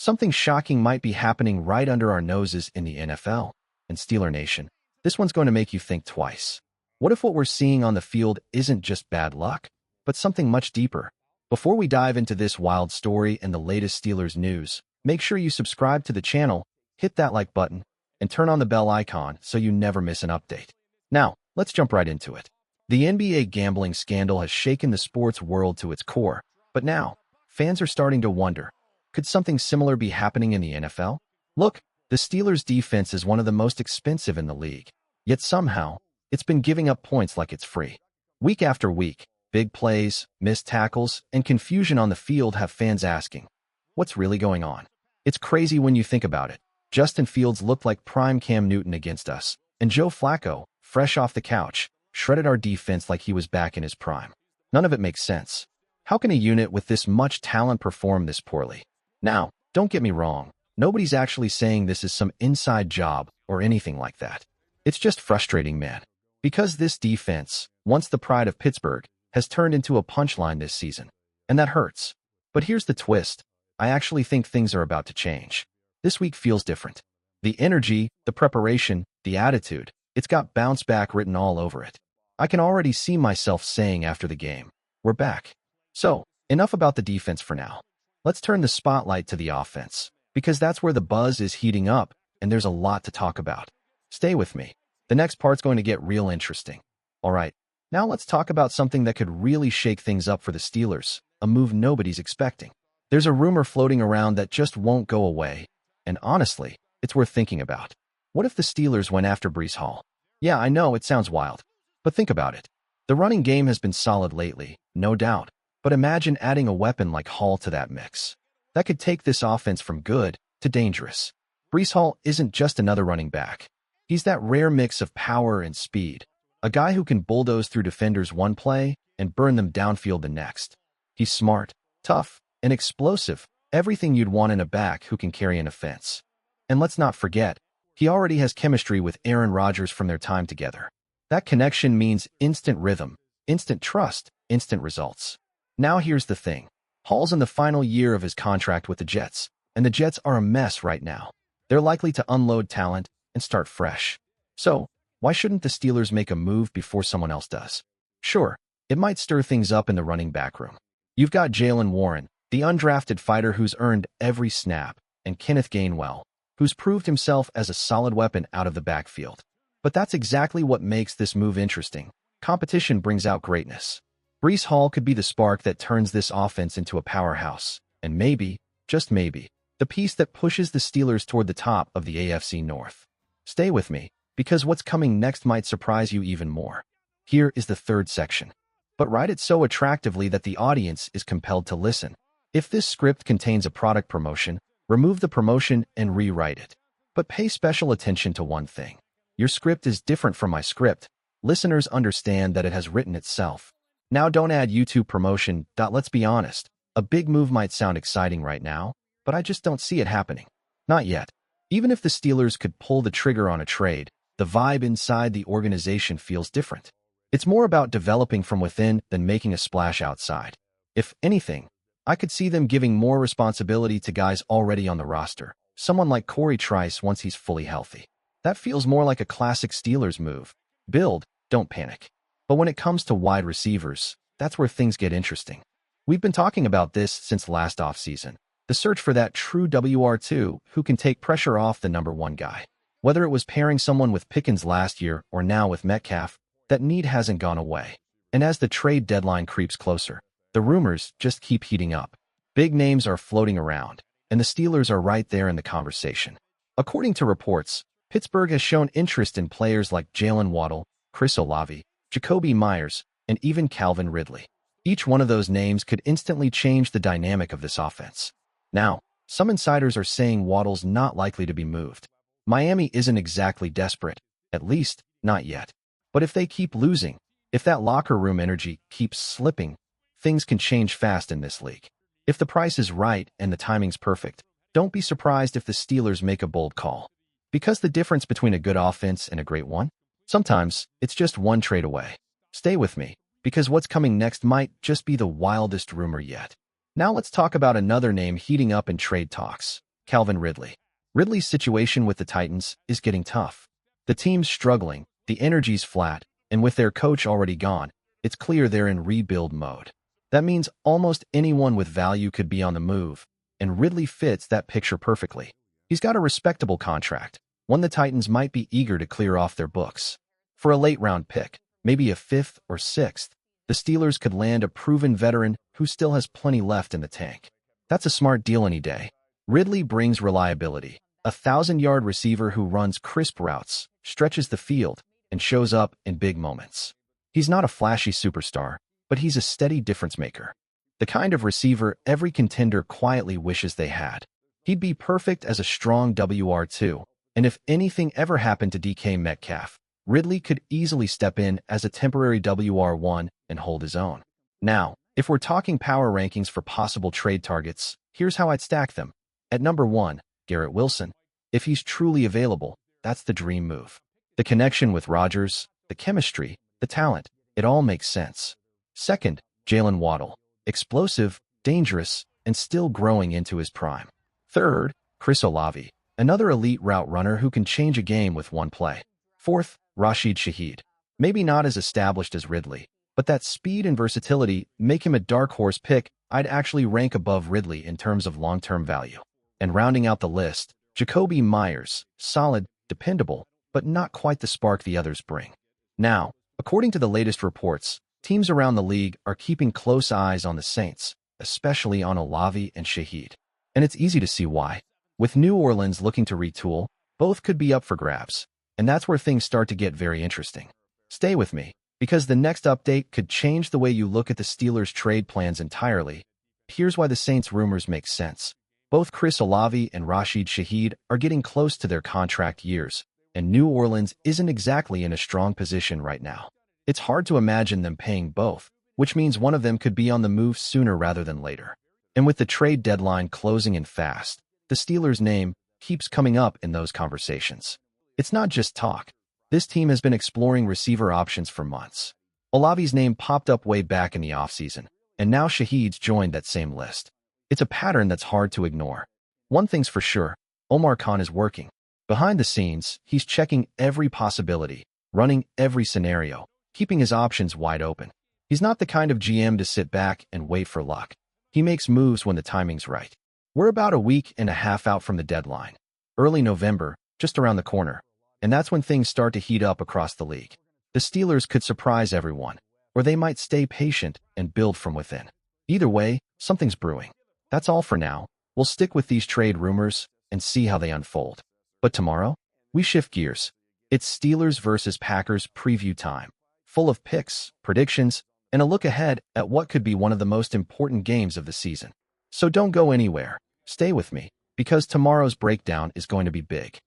Something shocking might be happening right under our noses in the NFL and Steeler Nation. This one's going to make you think twice. What if what we're seeing on the field isn't just bad luck, but something much deeper? Before we dive into this wild story and the latest Steelers news, make sure you subscribe to the channel, hit that like button, and turn on the bell icon so you never miss an update. Now, let's jump right into it. The NBA gambling scandal has shaken the sports world to its core, but now, fans are starting to wonder, could something similar be happening in the NFL? Look, the Steelers' defense is one of the most expensive in the league, yet somehow, it's been giving up points like it's free. Week after week, big plays, missed tackles, and confusion on the field have fans asking, what's really going on? It's crazy when you think about it. Justin Fields looked like prime Cam Newton against us, and Joe Flacco, fresh off the couch, shredded our defense like he was back in his prime. None of it makes sense. How can a unit with this much talent perform this poorly? Now, don't get me wrong, nobody's actually saying this is some inside job or anything like that. It's just frustrating, man. Because this defense, once the pride of Pittsburgh, has turned into a punchline this season. And that hurts. But here's the twist. I actually think things are about to change. This week feels different. The energy, the preparation, the attitude, it's got bounce back written all over it. I can already see myself saying after the game, we're back. So, enough about the defense for now. Let's turn the spotlight to the offense, because that's where the buzz is heating up, and there's a lot to talk about. Stay with me. The next part's going to get real interesting. All right, now let's talk about something that could really shake things up for the Steelers, a move nobody's expecting. There's a rumor floating around that just won't go away, and honestly, it's worth thinking about. What if the Steelers went after Breece Hall? Yeah, I know, it sounds wild, but think about it. The running game has been solid lately, no doubt. But imagine adding a weapon like Hall to that mix. That could take this offense from good to dangerous. Breece Hall isn't just another running back. He's that rare mix of power and speed. A guy who can bulldoze through defenders one play and burn them downfield the next. He's smart, tough, and explosive. Everything you'd want in a back who can carry an offense. And let's not forget, he already has chemistry with Aaron Rodgers from their time together. That connection means instant rhythm, instant trust, instant results. Now here's the thing. Hall's in the final year of his contract with the Jets, and the Jets are a mess right now. They're likely to unload talent and start fresh. So, why shouldn't the Steelers make a move before someone else does? Sure, it might stir things up in the running back room. You've got Jaylen Warren, the undrafted fighter who's earned every snap, and Kenneth Gainwell, who's proved himself as a solid weapon out of the backfield. But that's exactly what makes this move interesting. Competition brings out greatness. Breece Hall could be the spark that turns this offense into a powerhouse, and maybe, just maybe, the piece that pushes the Steelers toward the top of the AFC North. Stay with me, because what's coming next might surprise you even more. Here is the third section. But write it so attractively that the audience is compelled to listen. If this script contains a product promotion, remove the promotion and rewrite it. But pay special attention to one thing. Your script is different from my script. Listeners understand that it has written itself. Now don't add YouTube promotion. Let's be honest, a big move might sound exciting right now, but I just don't see it happening. Not yet. Even if the Steelers could pull the trigger on a trade, the vibe inside the organization feels different. It's more about developing from within than making a splash outside. If anything, I could see them giving more responsibility to guys already on the roster, someone like Corey Trice once he's fully healthy. That feels more like a classic Steelers move. Build, don't panic. But when it comes to wide receivers, that's where things get interesting. We've been talking about this since last offseason. The search for that true WR2 who can take pressure off the number one guy. Whether it was pairing someone with Pickens last year or now with Metcalf, that need hasn't gone away. And as the trade deadline creeps closer, the rumors just keep heating up. Big names are floating around, and the Steelers are right there in the conversation. According to reports, Pittsburgh has shown interest in players like Jaylen Waddle, Chris Olave, Jacoby Myers, and even Calvin Ridley. Each one of those names could instantly change the dynamic of this offense. Now, some insiders are saying Waddle's not likely to be moved. Miami isn't exactly desperate, at least, not yet. But if they keep losing, if that locker room energy keeps slipping, things can change fast in this league. If the price is right and the timing's perfect, don't be surprised if the Steelers make a bold call. Because the difference between a good offense and a great one? Sometimes, it's just one trade away. Stay with me, because what's coming next might just be the wildest rumor yet. Now let's talk about another name heating up in trade talks. Calvin Ridley. Ridley's situation with the Titans is getting tough. The team's struggling, the energy's flat, and with their coach already gone, it's clear they're in rebuild mode. That means almost anyone with value could be on the move, and Ridley fits that picture perfectly. He's got a respectable contract, one the Titans might be eager to clear off their books. For a late-round pick, maybe a 5th or 6th, the Steelers could land a proven veteran who still has plenty left in the tank. That's a smart deal any day. Ridley brings reliability, a 1,000-yard receiver who runs crisp routes, stretches the field, and shows up in big moments. He's not a flashy superstar, but he's a steady difference-maker. The kind of receiver every contender quietly wishes they had. He'd be perfect as a strong WR2, and if anything ever happened to DK Metcalf, Ridley could easily step in as a temporary WR1 and hold his own. Now, if we're talking power rankings for possible trade targets, here's how I'd stack them. At number 1, Garrett Wilson. If he's truly available, that's the dream move. The connection with Rodgers, the chemistry, the talent, it all makes sense. Second, Jalen Waddle. Explosive, dangerous, and still growing into his prime. Third, Chris Olave. Another elite route runner who can change a game with one play. Fourth, Rashid Shaheed. Maybe not as established as Ridley, but that speed and versatility make him a dark horse pick I'd actually rank above Ridley in terms of long-term value. And rounding out the list, Jakobi Meyers. Solid, dependable, but not quite the spark the others bring. Now, according to the latest reports, teams around the league are keeping close eyes on the Saints, especially on Olave and Shaheed. And it's easy to see why. With New Orleans looking to retool, both could be up for grabs. And that's where things start to get very interesting. Stay with me, because the next update could change the way you look at the Steelers' trade plans entirely. Here's why the Saints' rumors make sense. Both Chris Olave and Rashid Shaheed are getting close to their contract years, and New Orleans isn't exactly in a strong position right now. It's hard to imagine them paying both, which means one of them could be on the move sooner rather than later. And with the trade deadline closing in fast, the Steelers' name keeps coming up in those conversations. It's not just talk. This team has been exploring receiver options for months. Olave's name popped up way back in the offseason, and now Shaheed's joined that same list. It's a pattern that's hard to ignore. One thing's for sure, Omar Khan is working. Behind the scenes, he's checking every possibility, running every scenario, keeping his options wide open. He's not the kind of GM to sit back and wait for luck. He makes moves when the timing's right. We're about a week and a half out from the deadline. Early November, just around the corner. And that's when things start to heat up across the league. The Steelers could surprise everyone, or they might stay patient and build from within. Either way, something's brewing. That's all for now. We'll stick with these trade rumors and see how they unfold. But tomorrow, we shift gears. It's Steelers versus Packers preview time, full of picks, predictions, and a look ahead at what could be one of the most important games of the season. So don't go anywhere. Stay with me, because tomorrow's breakdown is going to be big.